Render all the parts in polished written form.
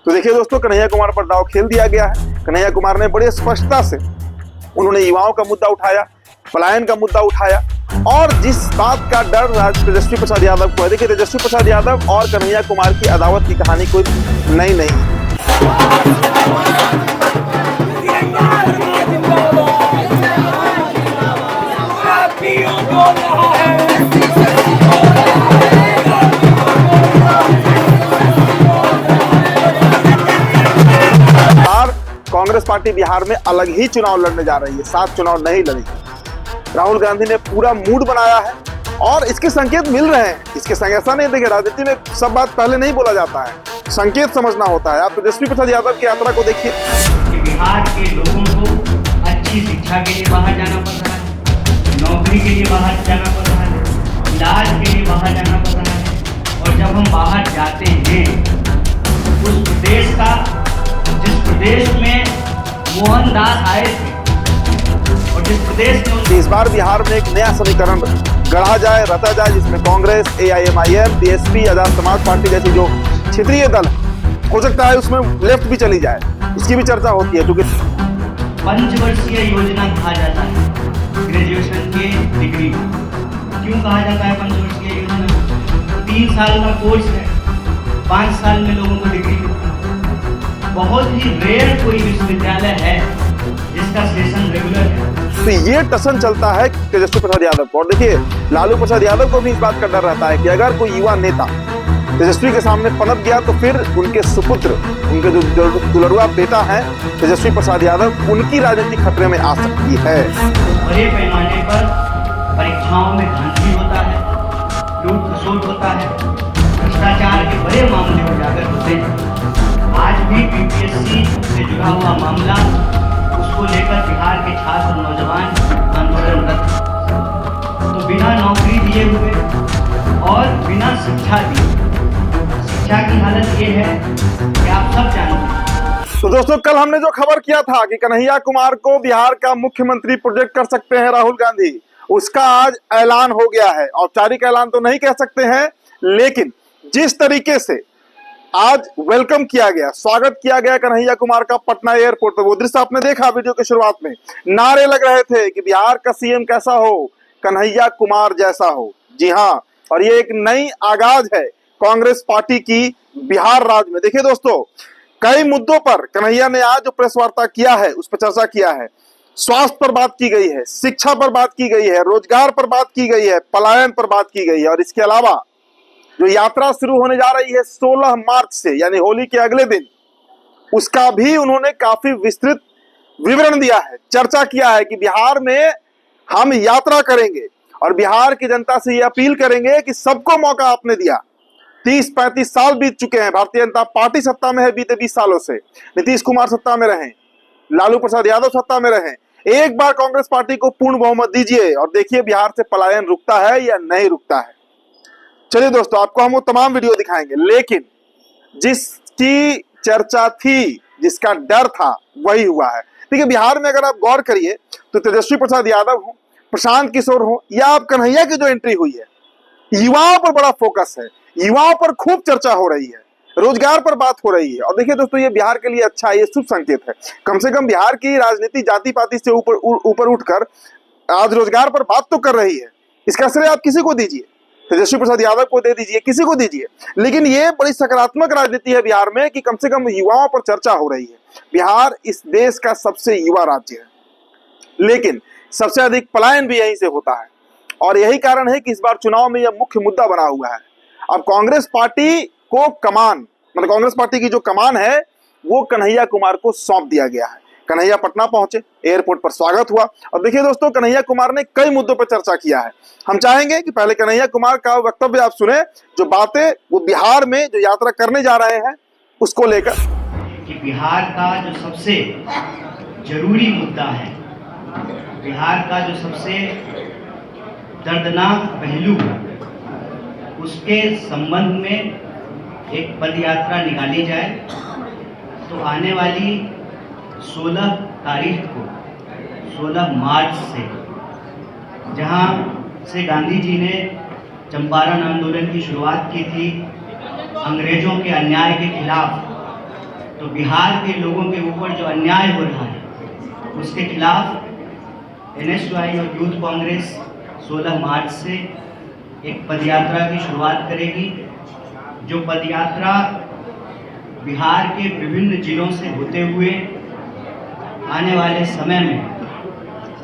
तो देखिए दोस्तों, कन्हैया कुमार पर दांव खेल दिया गया है। कन्हैया कुमार ने बड़ी स्पष्टता से उन्होंने युवाओं का मुद्दा उठाया, पलायन का मुद्दा उठाया, और जिस बात का डर तेजस्वी प्रसाद यादव को है, देखिए तेजस्वी प्रसाद यादव और कन्हैया कुमार की अदावत की कहानी कोई नई नहीं है। कांग्रेस पार्टी बिहार में अलग ही चुनाव लड़ने जा रही है, 7 चुनाव नहीं लड़ेगी। राहुल गांधी ने पूरा मूड बनाया है और इसके संकेत मिल रहे हैं। इसके संग ऐसा नहीं, देखिए राजनीति में सब बात पहले नहीं बोला जाता है, संकेत समझना होता है। आप तेजस्वी प्रसाद यादव की यात्रा को देखिए। बिहार के लोगों को अच्छी शिक्षा के लिए बाहर जाना पड़ रहा है, नौकरी के लिए बाहर जाना पड़ रहा है, इलाज के लिए बाहर जाना पड़ रहा है। और जब हम बाहर जाते हैं, उस प्रदेश का, जिस प्रदेश में मोहनदास आए थे और जिस प्रदेश में इस बार बिहार में एक नया समीकरण गढ़ा जाए, रचा जाए, जिसमें Congress, AIMIM, BSP, Azad Samaj party जैसी जो क्षेत्रीय दल हो सकता है उसमें लेफ्ट भी चली जाए, इसकी भी चर्चा होती है। क्योंकि पंचवर्षीय योजना कहा जाता है ग्रेजुएशन के डिग्री। क्यों कहा जाता है पंचवर्षीय योजना? 3 साल का कोर्स है, 5 साल में लोगों को डिग्री मिलती है। बहुत ही रेयर कोई विश्वविद्यालय है जिसका सेशन रेगुलर है। तो ये टसन चलता है तेजस्वी प्रसाद यादव को। और देखिए लालू प्रसाद यादव को भी इस बात का डर रहता है कि अगर कोई युवा नेता तेजस्वी के सामने पनप गया तो फिर उनके सुपुत्र, उनके जो दुलरुआ बेटा है तेजस्वी प्रसाद यादव, उनकी राजनीति खतरे में आ सकती है। बड़े पैमाने पर परीक्षाओं में धांधली होता है, लूट खसोट होता है, भ्रष्टाचार के बड़े मामले उजागर होते हैं। आज भी PPSC से जुड़ा हुआ मामला, उसको लेकर बिहार के छात्र नौजवान आंदोलनरत। तो बिना नौकरी दिए हुए और बिना शिक्षा दिए, शिक्षा की हालत ये है कि आप सब जानते हैं। तो दोस्तों, कल हमने जो खबर किया था कि कन्हैया कुमार को बिहार का मुख्यमंत्री प्रोजेक्ट कर सकते हैं राहुल गांधी, उसका आज ऐलान हो गया है। औपचारिक ऐलान तो नहीं कह सकते हैं, लेकिन जिस तरीके से आज वेलकम किया गया, स्वागत किया गया कन्हैया कुमार का पटना एयरपोर्ट पर, वो दृश्य आपने देखा वीडियो के शुरुआत में। नारे लग रहे थे कि बिहार का CM कैसा हो, कन्हैया कुमार जैसा हो। जी हाँ, और ये एक नई आगाज है कांग्रेस पार्टी की बिहार राज्य में। देखिए दोस्तों, कई मुद्दों पर कन्हैया ने आज जो प्रेस वार्ता किया है उस पर चर्चा किया है। स्वास्थ्य पर बात की गई है, शिक्षा पर बात की गई है, रोजगार पर बात की गई है, पलायन पर बात की गई है। और इसके अलावा जो यात्रा शुरू होने जा रही है 16 मार्च से, यानी होली के अगले दिन, उसका भी उन्होंने काफी विस्तृत विवरण दिया है, चर्चा किया है कि बिहार में हम यात्रा करेंगे और बिहार की जनता से ये अपील करेंगे कि सबको मौका आपने दिया। 30-35 साल बीत चुके हैं, भारतीय जनता पार्टी सत्ता में है बीते 20 सालों से, नीतीश कुमार सत्ता में रहे, लालू प्रसाद यादव सत्ता में रहे। एक बार कांग्रेस पार्टी को पूर्ण बहुमत दीजिए और देखिए बिहार से पलायन रुकता है या नहीं रुकता है। चलिए दोस्तों, आपको हम वो तमाम वीडियो दिखाएंगे, लेकिन जिसकी चर्चा थी, जिसका डर था, वही हुआ है। देखिए बिहार में अगर आप गौर करिए तो तेजस्वी प्रसाद यादव हो, प्रशांत किशोर हो, या आप कन्हैया की जो एंट्री हुई है, युवाओं पर बड़ा फोकस है, युवाओं पर खूब चर्चा हो रही है, रोजगार पर बात हो रही है। और देखिए दोस्तों, ये बिहार के लिए अच्छा है, ये शुभ संकेत है। कम से कम बिहार की राजनीति जाति पाति से ऊपर उठकर आज रोजगार पर बात तो कर रही है। इसका श्रेय आप किसी को दीजिए, तेजस्वी प्रसाद यादव को दे दीजिए, किसी को दीजिए, लेकिन ये बड़ी सकारात्मक राजनीति है बिहार में कि कम से कम युवाओं पर चर्चा हो रही है। बिहार इस देश का सबसे युवा राज्य है, लेकिन सबसे अधिक पलायन भी यहीं से होता है। और यही कारण है कि इस बार चुनाव में यह मुख्य मुद्दा बना हुआ है। अब कांग्रेस पार्टी को कमान, मतलब कांग्रेस पार्टी की जो कमान है वो कन्हैया कुमार को सौंप दिया गया है। कन्हैया पटना पहुंचे, एयरपोर्ट पर स्वागत हुआ। और देखिए दोस्तों, कन्हैया कुमार ने कई मुद्दों पर चर्चा किया है। हम चाहेंगे कि पहले कन्हैया कुमार का वक्तव्य आप सुने, जो बातें वो बिहार में जो यात्रा करने जा रहे हैं उसको लेकर। कि बिहार का जो सबसे जरूरी मुद्दा है, बिहार का जो सबसे दर्दनाक पहलू है, उसके संबंध में एक पद यात्रा निकाली जाए। तो आने वाली 16 तारीख को, 16 मार्च से, जहां से गांधी जी ने चंपारण आंदोलन की शुरुआत की थी, अंग्रेजों के अन्याय के खिलाफ तो बिहार के लोगों के ऊपर जो अन्याय हो रहा है उसके खिलाफ एनएसयूआई और यूथ कांग्रेस 16 मार्च से एक पदयात्रा की शुरुआत करेगी, जो पदयात्रा बिहार के विभिन्न जिलों से होते हुए आने वाले समय में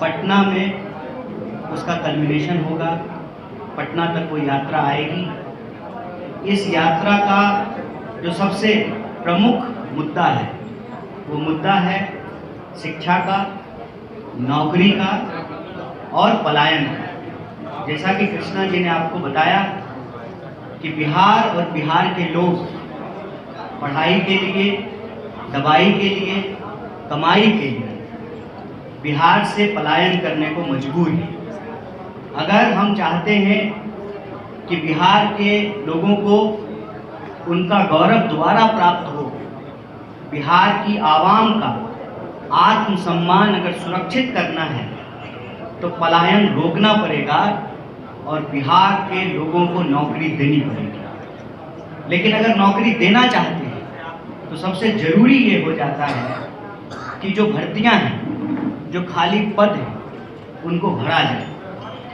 पटना में उसका कल्मिनेशन होगा। पटना तक वो यात्रा आएगी। इस यात्रा का जो सबसे प्रमुख मुद्दा है वो मुद्दा है शिक्षा का, नौकरी का और पलायन का। जैसा कि कृष्णा जी ने आपको बताया कि बिहार और बिहार के लोग पढ़ाई के लिए, दवाई के लिए, कमाई के लिए बिहार से पलायन करने को मजबूर है। अगर हम चाहते हैं कि बिहार के लोगों को उनका गौरव दोबारा प्राप्त हो, बिहार की आवाम का आत्मसम्मान अगर सुरक्षित करना है तो पलायन रोकना पड़ेगा और बिहार के लोगों को नौकरी देनी पड़ेगी। लेकिन अगर नौकरी देना चाहते हैं तो सबसे ज़रूरी ये हो जाता है कि जो भर्तियां हैं, जो खाली पद हैं, उनको भरा जाए।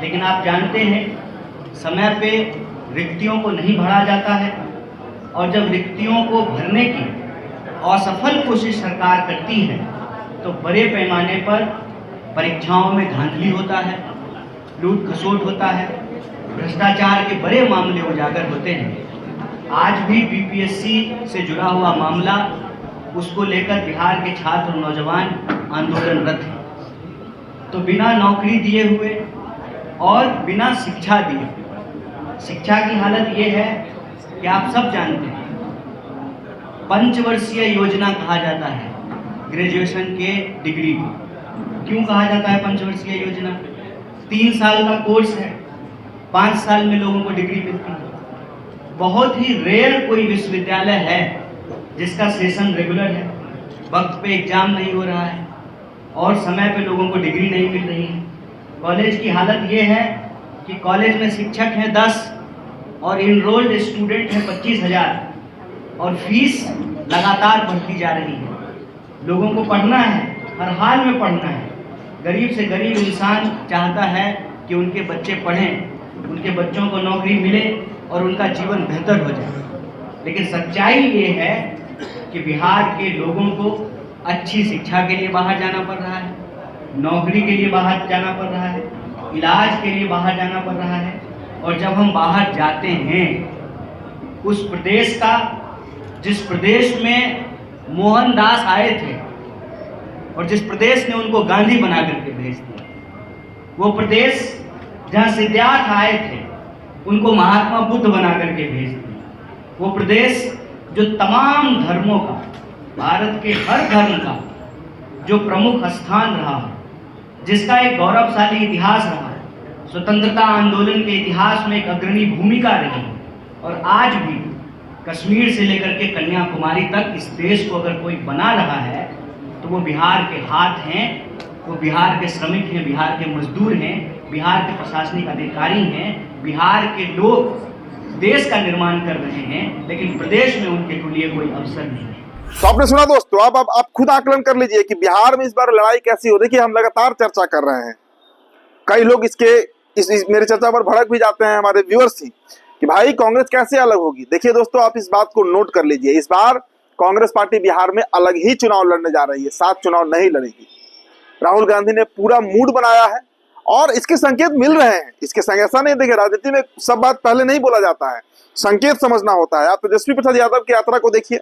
लेकिन आप जानते हैं समय पे रिक्तियों को नहीं भरा जाता है, और जब रिक्तियों को भरने की असफल कोशिश सरकार करती है तो बड़े पैमाने पर परीक्षाओं में धांधली होता है, लूट खसोट होता है, भ्रष्टाचार के बड़े मामले उजागर होते हैं। आज भी बीपीएससी से जुड़ा हुआ मामला, उसको लेकर बिहार के छात्र और नौजवान आंदोलनरत हैं। तो बिना नौकरी दिए हुए और बिना शिक्षा दिए, शिक्षा की हालत ये है कि आप सब जानते हैं पंचवर्षीय योजना कहा जाता है ग्रेजुएशन के डिग्री को। क्यों कहा जाता है पंचवर्षीय योजना? 3 साल का कोर्स है, 5 साल में लोगों को डिग्री मिलती है। बहुत ही रेयर कोई विश्वविद्यालय है जिसका सेशन रेगुलर है, वक्त पे एग्जाम नहीं हो रहा है और समय पे लोगों को डिग्री नहीं मिल रही है। कॉलेज की हालत ये है कि कॉलेज में शिक्षक हैं 10 और इनरोल्ड स्टूडेंट हैं 25,000 और फीस लगातार बढ़ती जा रही है। लोगों को पढ़ना है, हर हाल में पढ़ना है। गरीब से गरीब इंसान चाहता है कि उनके बच्चे पढ़ें, उनके बच्चों को नौकरी मिले और उनका जीवन बेहतर हो जाए। लेकिन सच्चाई ये है कि बिहार के लोगों को अच्छी शिक्षा के लिए बाहर जाना पड़ रहा है, नौकरी के लिए बाहर जाना पड़ रहा है, इलाज के लिए बाहर जाना पड़ रहा है। और जब हम बाहर जाते हैं, उस प्रदेश का, जिस प्रदेश में मोहनदास आए थे और जिस प्रदेश ने उनको गांधी बना करके भेज दिया, वो प्रदेश जहाँ सिद्धार्थ आए थे उनको महात्मा बुद्ध बना करके भेज दिया, वो प्रदेश जो तमाम धर्मों का, भारत के हर धर्म का जो प्रमुख स्थान रहा है, जिसका एक गौरवशाली इतिहास रहा है, स्वतंत्रता आंदोलन के इतिहास में एक अग्रणी भूमिका रही है। और आज भी कश्मीर से लेकर के कन्याकुमारी तक इस देश को अगर कोई बना रहा है तो वो बिहार के हाथ हैं, वो बिहार के श्रमिक हैं, बिहार के मजदूर हैं, बिहार के प्रशासनिक अधिकारी हैं। बिहार के लोग देश का निर्माण कर रहे हैं, लेकिन प्रदेश में उनके लिए कोई अवसर नहीं है। तो आपने सुना दोस्तों, अब आप खुद आकलन कर लीजिए कि बिहार में इस बार लड़ाई कैसी हो रही है। कि हम लगातार चर्चा कर रहे हैं, कई लोग मेरे चर्चा पर भड़क भी जाते हैं, हमारे व्यूअर्स ही, कि भाई कांग्रेस कैसे अलग होगी। देखिए दोस्तों, आप इस बात को नोट कर लीजिए, इस बार कांग्रेस पार्टी बिहार में अलग ही चुनाव लड़ने जा रही है, 7 चुनाव नहीं लड़ेगी। राहुल गांधी ने पूरा मूड बनाया है और इसके संकेत मिल रहे हैं। इसके संग ऐसा नहीं, देखिए राजनीति में सब बात पहले नहीं बोला जाता है, संकेत समझना होता है। आप तेजस्वी प्रसाद यादव की यात्रा को देखिए,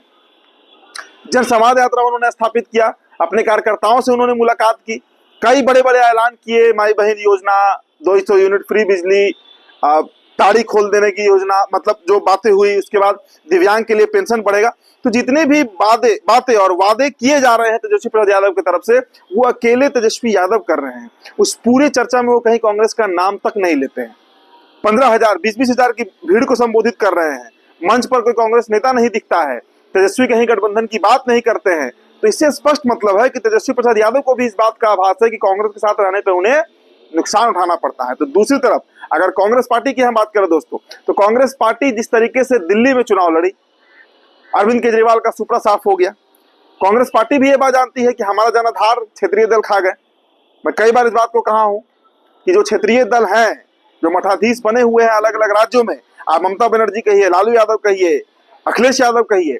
जन संवाद यात्रा उन्होंने स्थापित किया, अपने कार्यकर्ताओं से उन्होंने मुलाकात की, कई बड़े बड़े ऐलान किए, माई बहन योजना, 200 यूनिट फ्री बिजली, ताड़ी खोल देने की योजना, मतलब जो बातें हुई, उसके बाद दिव्यांग के लिए पेंशन बढ़ेगा। तो जितने भी बातें और वादे किए जा रहे हैं तेजस्वी प्रसाद यादव की तरफ से, वो अकेले तेजस्वी यादव कर रहे हैं। उस पूरी चर्चा में वो कहीं कांग्रेस का नाम तक नहीं लेते हैं। 15,000 20-20 हजार की भीड़ को संबोधित कर रहे हैं, मंच पर कोई कांग्रेस नेता नहीं दिखता है, तेजस्वी कहीं गठबंधन की बात नहीं करते हैं। तो इससे स्पष्ट मतलब है कि तेजस्वी प्रसाद यादव को भी इस बात का आभास है कि कांग्रेस के साथ रहने पर उन्हें नुकसान उठाना पड़ता है। तो दूसरी तरफ अगर कांग्रेस पार्टी की हम बात करें दोस्तों, तो कांग्रेस पार्टी जिस तरीके से दिल्ली में चुनाव लड़ी, अरविंद केजरीवाल का सुपड़ा साफ हो गया, कांग्रेस पार्टी भी ये बात जानती है कि हमारा जनाधार क्षेत्रीय दल खा गए। मैं कई बार इस बात को कहा हूं कि जो क्षेत्रीय दल हैं, जो मठाधीश बने हुए हैं अलग अलग राज्यों में, आप ममता बनर्जी कहिए, लालू यादव कहिए, अखिलेश यादव कहिए,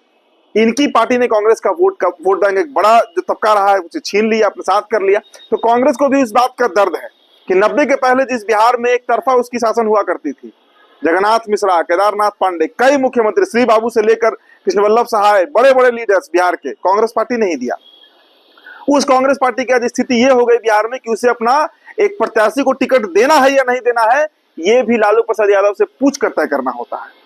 इनकी पार्टी ने कांग्रेस का वोट बैंक एक बड़ा जो तबका रहा है उसे छीन लिया, अपने साथ कर लिया। तो कांग्रेस को भी इस बात का दर्द है कि 90 के पहले जिस बिहार में एक तरफा उसकी शासन हुआ करती थी, जगन्नाथ मिश्रा, केदारनाथ पांडे, कई मुख्यमंत्री, श्री बाबू से लेकर कृष्ण वल्लभ सहाय, बड़े बड़े लीडर्स बिहार के, कांग्रेस पार्टी नहीं दिया। उस कांग्रेस पार्टी की आज स्थिति ये हो गई बिहार में कि उसे अपना एक प्रत्याशी को टिकट देना है या नहीं देना है, ये भी लालू प्रसाद यादव से पूछ कर तय करना होता है।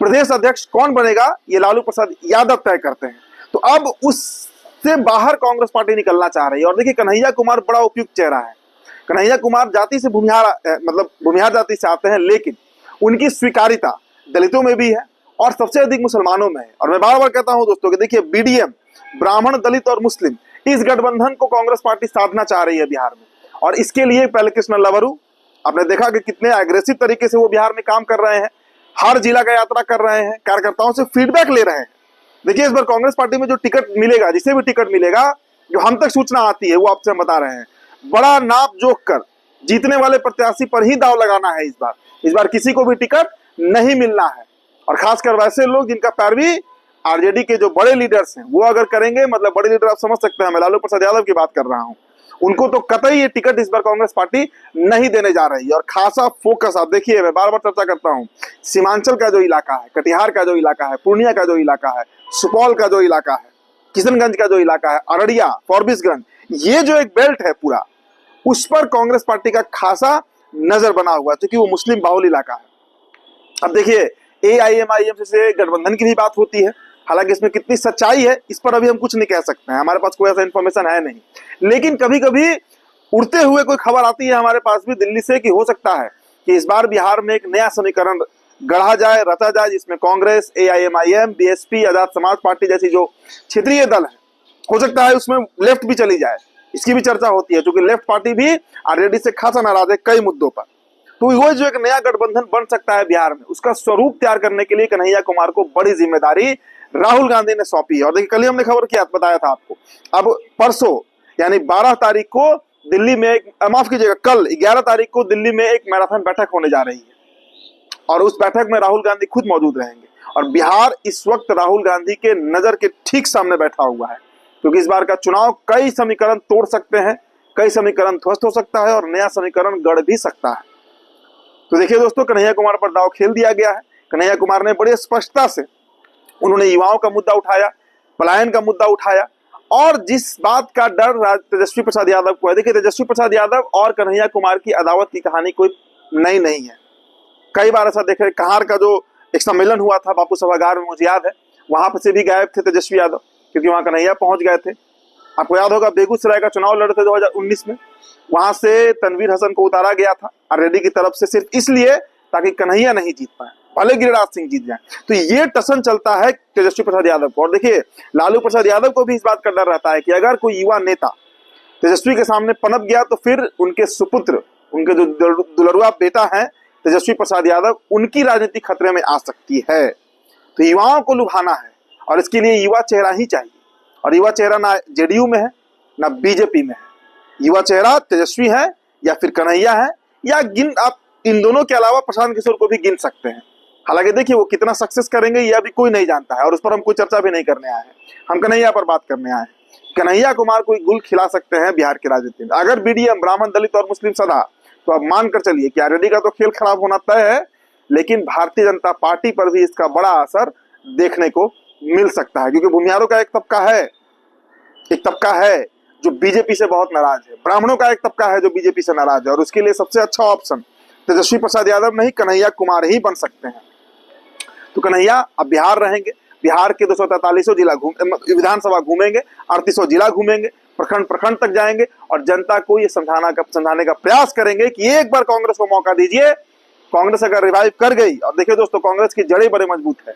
प्रदेश अध्यक्ष कौन बनेगा ये लालू प्रसाद यादव तय करते हैं। तो अब उससे बाहर कांग्रेस पार्टी निकलना चाह रही है। और देखिए, कन्हैया कुमार बड़ा उपयुक्त चेहरा है। कन्हैया कुमार जाति से भूमिहार जाति से आते हैं, लेकिन उनकी स्वीकारिता दलितों में भी है और सबसे अधिक मुसलमानों में है। और मैं बार बार कहता हूं दोस्तों कि देखिए, बीडीएम, ब्राह्मण, दलित और मुस्लिम, इस गठबंधन को कांग्रेस पार्टी साधना चाह रही है बिहार में। और इसके लिए पहले कृष्ण लवरू, आपने देखा कि कितने एग्रेसिव तरीके से वो बिहार में काम कर रहे हैं, हर जिला का यात्रा कर रहे हैं, कार्यकर्ताओं से फीडबैक ले रहे हैं। देखिए, इस बार कांग्रेस पार्टी में जो टिकट मिलेगा, जिसे भी टिकट मिलेगा, जो हम तक सूचना आती है वो आपसे हम बता रहे हैं, बड़ा नाप जोख कर जीतने वाले प्रत्याशी पर ही दाव लगाना है। इस बार किसी को भी टिकट नहीं मिलना है। और खासकर वैसे लोग जिनका पैरवी आरजेडी के जो बड़े लीडर्स हैं वो अगर करेंगे, मतलब बड़े लीडर आप समझ सकते हैं, मैं लालू प्रसाद यादव की बात कर रहा हूं, उनको तो कतई ये टिकट इस बार कांग्रेस पार्टी नहीं देने जा रही है। और खासा फोकस, आप देखिए, मैं बार बार चर्चा करता हूं, सीमांचल का जो इलाका है, कटिहार का जो इलाका है, पूर्णिया का जो इलाका है, सुपौल का जो इलाका है, किशनगंज का जो इलाका है, अररिया, फॉरबिसगंज, ये जो एक बेल्ट है पूरा, उस पर कांग्रेस पार्टी का खासा नजर बना हुआ है, क्योंकि वो मुस्लिम बाहुल इलाका है। अब देखिए, AIMIM से गठबंधन की भी बात होती है, हालांकि इसमें कितनी सच्चाई है इस पर अभी हम कुछ नहीं कह सकते हैं, हमारे पास कोई ऐसा इन्फॉर्मेशन है नहीं। लेकिन कभी कभी उड़ते हुए कोई खबर आती है हमारे पास भी दिल्ली से कि हो सकता है कि इस बार बिहार में एक नया समीकरण गढ़ा जाए, रचा जाए, जिसमें Congress, AIMIM, BSP, Azad Samaj party जैसी जो क्षेत्रीय दल है, हो सकता है उसमें लेफ्ट भी चली जाए। इसकी भी चर्चा होती है, क्योंकि लेफ्ट पार्टी भी आरजेडी से खासा नाराज है कई मुद्दों पर। तो वो जो एक नया गठबंधन बन सकता है बिहार में, उसका स्वरूप तैयार करने के लिए कन्हैया कुमार को बड़ी जिम्मेदारी राहुल गांधी ने सौंपी है। और देखिए, कल ही हमने खबर किया, बताया था आपको, अब परसों यानी 12 तारीख को दिल्ली में एक, माफ कीजिएगा, कल 11 तारीख को दिल्ली में एक मैराथन बैठक होने जा रही है। और उस बैठक में राहुल गांधी खुद मौजूद रहेंगे। और बिहार इस वक्त राहुल गांधी के नजर के ठीक सामने बैठा हुआ है, क्योंकि इस बार का चुनाव कई समीकरण तोड़ सकते हैं, कई समीकरण ध्वस्त हो सकता है और नया समीकरण गढ़ भी सकता है। तो देखिए दोस्तों, कन्हैया कुमार पर दांव खेल दिया गया है। कन्हैया कुमार ने बड़ी स्पष्टता से उन्होंने युवाओं का मुद्दा उठाया, पलायन का मुद्दा उठाया, और जिस बात का डर तेजस्वी प्रसाद यादव को है, देखिए, तेजस्वी प्रसाद यादव और कन्हैया कुमार की अदावत की कहानी कोई नई नहीं है। कई बार ऐसा देखे, कहार का जो एक सम्मेलन हुआ था बापू सभागार में, मुझे याद है, वहां पर से भी गायब थे तेजस्वी यादव, क्योंकि वहां कन्हैया पहुंच गए थे। आपको याद होगा, बेगूसराय का चुनाव लड़े थे 2019 में, वहां से तनवीर हसन को उतारा गया था आरजेडी की तरफ से, सिर्फ इसलिए ताकि कन्हैया नहीं जीत पाए, भले गिरिराज सिंह जीत जाए। तो ये टसन चलता है तेजस्वी प्रसाद यादव को। और देखिए, लालू प्रसाद यादव को भी इस बात का डर रहता है कि अगर कोई युवा नेता तेजस्वी के सामने पनप गया तो फिर उनके सुपुत्र, उनके जो दुलरुआ बेटा है तेजस्वी प्रसाद यादव, उनकी राजनीति खतरे में आ सकती है। तो युवाओं को लुभाना है और इसके लिए युवा चेहरा ही चाहिए। और युवा चेहरा ना जेडीयू में है ना बीजेपी में है, युवा चेहरा तेजस्वी है या फिर कन्हैया है, या आप इन दोनों के अलावा प्रशांत किशोर को भी गिन सकते हैं। हालांकि देखिए, वो कितना सक्सेस करेंगे ये अभी कोई नहीं जानता है, और उस पर हम कोई चर्चा भी नहीं करने आए हैं, हम कन्हैया पर बात करने आए हैं। कन्हैया कुमार कोई गुल खिला सकते हैं बिहार की राजनीति में। अगर बीडीएम, ब्राह्मण, दलित और मुस्लिम सदा, तो अब मानकर चलिए कि आरजेडी का तो खेल खराब होना तय है, लेकिन भारतीय जनता पार्टी पर भी इसका बड़ा असर देखने को मिल सकता है। क्योंकि भूमिहारों का एक तबका है जो बीजेपी से बहुत नाराज है, ब्राह्मणों का एक तबका है जो बीजेपी से नाराज है, और उसके लिए सबसे अच्छा ऑप्शन तेजस्वी प्रसाद यादव नहीं, कन्हैया कुमार ही बन सकते हैं। तो कन्हैया अब बिहार रहेंगे, बिहार के 243 जिला विधानसभा घूमेंगे, 38 जिला घूमेंगे, प्रखंड तक जाएंगे, और जनता को ये समझाने का प्रयास करेंगे कि एक बार कांग्रेस को मौका दीजिए। कांग्रेस अगर रिवाइव कर गई, और देखिए दोस्तों, कांग्रेस की जड़ें बड़े मजबूत है,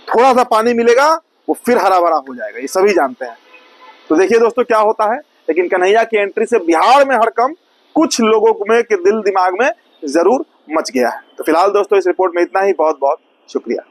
थोड़ा सा पानी मिलेगा वो फिर हरा भरा हो जाएगा, ये सभी जानते हैं। तो देखिए दोस्तों क्या होता है, लेकिन कन्हैया की एंट्री से बिहार में हड़कंप कुछ लोगों में के दिल दिमाग में जरूर मच गया है। तो फिलहाल दोस्तों, इस रिपोर्ट में इतना ही। बहुत बहुत शुक्रिया।